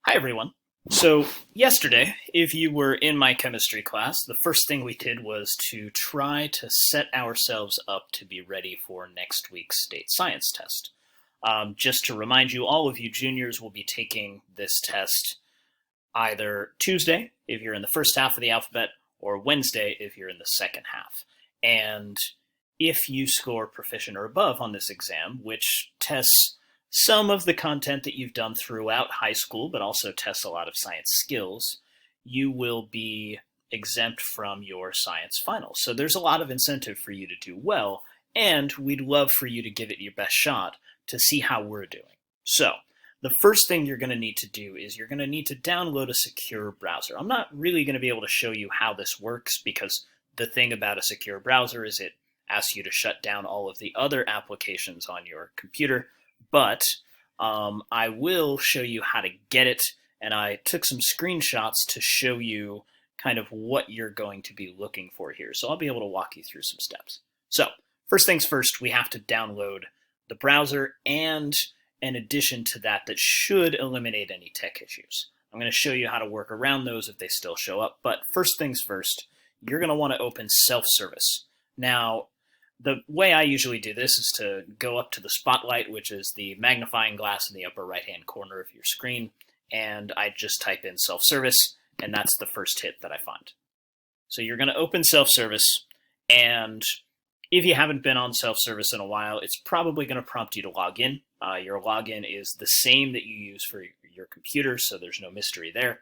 Hi, everyone. So, yesterday, if you were in my chemistry class, the first thing we did was to try to set ourselves up to be ready for next week's state science test. Just to remind you, all of you juniors will be taking this test either Tuesday, if you're in the first half of the alphabet, or Wednesday, if you're in the second half. And if you score proficient or above on this exam, which tests some of the content that you've done throughout high school, but also tests a lot of science skills, you will be exempt from your science finals. So there's a lot of incentive for you to do well, and we'd love for you to give it your best shot to see how we're doing. So the first thing you're going to need to do is you're going to need to download a secure browser. I'm not really going to be able to show you how this works because the thing about a secure browser is it asks you to shut down all of the other applications on your computer, but I will show you how to get it, and I took some screenshots to show you kind of what you're going to be looking for here. So I'll be able to walk you through some steps. So first things first, we have to download the browser and an addition to that that should eliminate any tech issues. I'm going to show you how to work around those if they still show up, but first things first, you're going to want to open self-service. Now, the way I usually do this is to go up to the spotlight, which is the magnifying glass in the upper right-hand corner of your screen, and I just type in self-service, and that's the first hit that I find. So you're going to open self-service, and if you haven't been on self-service in a while, it's probably going to prompt you to log in. Your login is the same that you use for your computer, so there's no mystery there.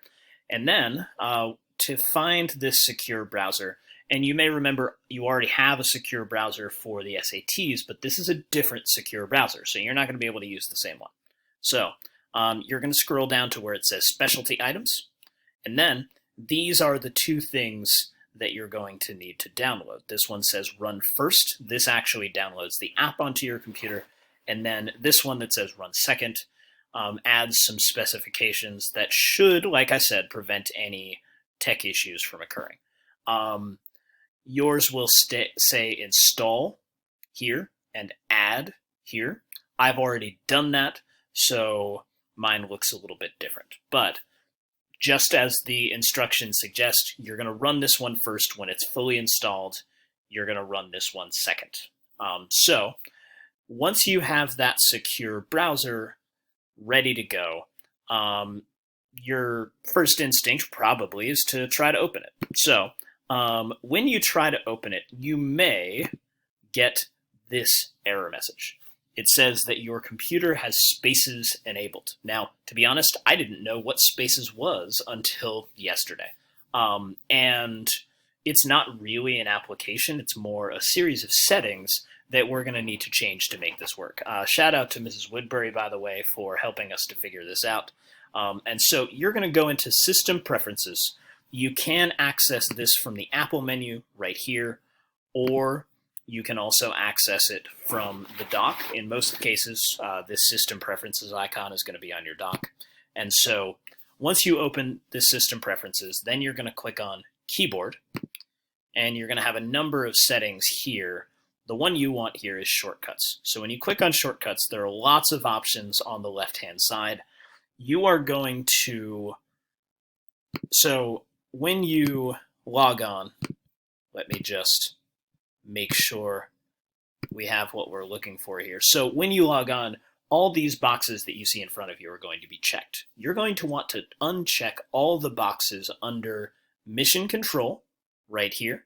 And then to find this secure browser, and you may remember you already have a secure browser for the SATs, but this is a different secure browser, so you're not going to be able to use the same one. So you're going to scroll down to where it says specialty items, and then these are the two things that you're going to need to download. This one says run first. This actually downloads the app onto your computer, and then this one that says run second adds some specifications that should, like I said, prevent any tech issues from occurring. Yours will say install here and add here. I've already done that, so mine looks a little bit different. But just as the instructions suggest, you're going to run this one first. When it's fully installed, you're going to run this one second. So once you have that secure browser ready to go, your first instinct probably is to try to open it. So when you try to open it, you may get this error message. It says that your computer has spaces enabled. Now, to be honest, I didn't know what spaces was until yesterday. And it's not really an application. It's more a series of settings that we're going to need to change to make this work. Shout out to Mrs. Woodbury, by the way, for helping us to figure this out. And so you're going to go into System Preferences. You can access this from the Apple menu right here, or you can also access it from the dock. In most cases, this System Preferences icon is going to be on your dock. And so once you open this System Preferences, then you're going to click on Keyboard, and you're going to have a number of settings here. The one you want here is Shortcuts. So when you click on Shortcuts, there are lots of options on the left-hand side. You are going to... So when you log on, let me just make sure we have what we're looking for here. So when you log on, all these boxes that you see in front of you are going to be checked. You're going to want to uncheck all the boxes under Mission Control right here.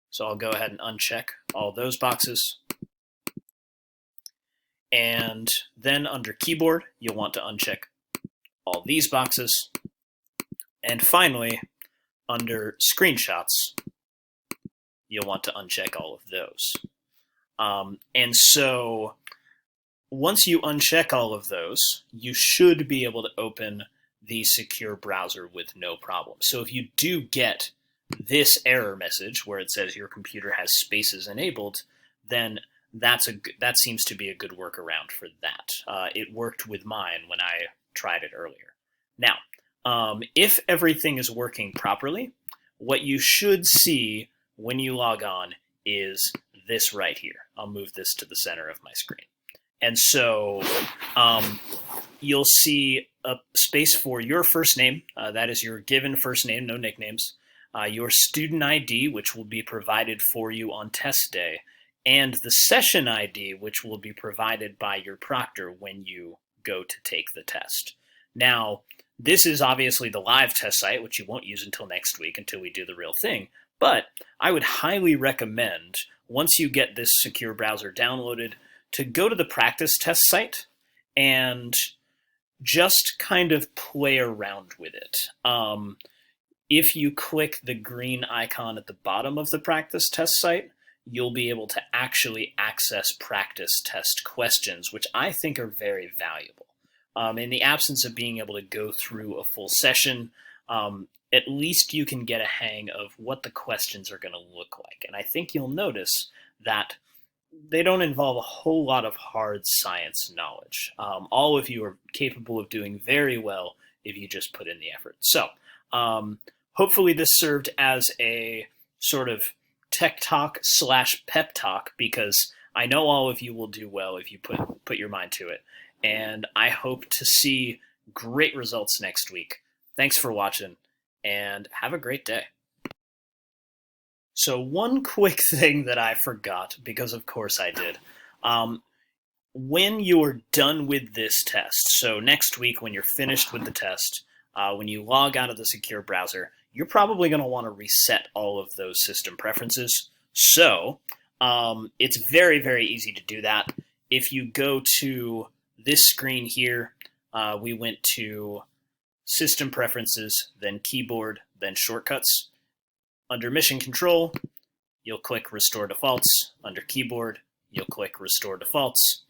So I'll go ahead and uncheck all those boxes. And then under Keyboard, you'll want to uncheck all these boxes. And finally, under Screenshots, you'll want to uncheck all of those. And so once you uncheck all of those, you should be able to open the secure browser with no problem. So if you do get this error message where it says your computer has spaces enabled, then that seems to be a good workaround for that. It worked with mine when I tried it earlier. Now, if everything is working properly, what you should see when you log on is this right here. I'll move this to the center of my screen. And so you'll see a space for your first name. That is your given first name, no nicknames. Your student ID, which will be provided for you on test day, and the session ID, which will be provided by your proctor when you go to take the test. Now, this is obviously the live test site, which you won't use until next week until we do the real thing. But I would highly recommend, once you get this secure browser downloaded, to go to the practice test site and just kind of play around with it. If you click the green icon at the bottom of the practice test site, you'll be able to actually access practice test questions, which I think are very valuable. In the absence of being able to go through a full session, at least you can get a hang of what the questions are going to look like. And I think you'll notice that they don't involve a whole lot of hard science knowledge. All of you are capable of doing very well if you just put in the effort. So hopefully this served as a sort of tech talk / pep talk, because I know all of you will do well if you put your mind to it. And I hope to see great results next week. Thanks for watching, and have a great day. So one quick thing that I forgot, because of course I did. When you're done with this test, so next week when you're finished with the test, when you log out of the secure browser, you're probably going to want to reset all of those system preferences. So it's very, very easy to do that. If you go to this screen here, we went to System Preferences, then Keyboard, then Shortcuts. Under Mission Control, you'll click Restore Defaults. Under Keyboard, you'll click Restore Defaults.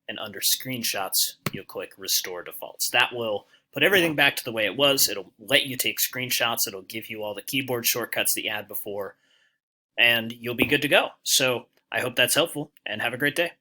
And under Screenshots, you'll click Restore Defaults. That will put everything back to the way it was. It'll let you take screenshots. It'll give you all the keyboard shortcuts that you had before, and you'll be good to go. So I hope that's helpful, and have a great day.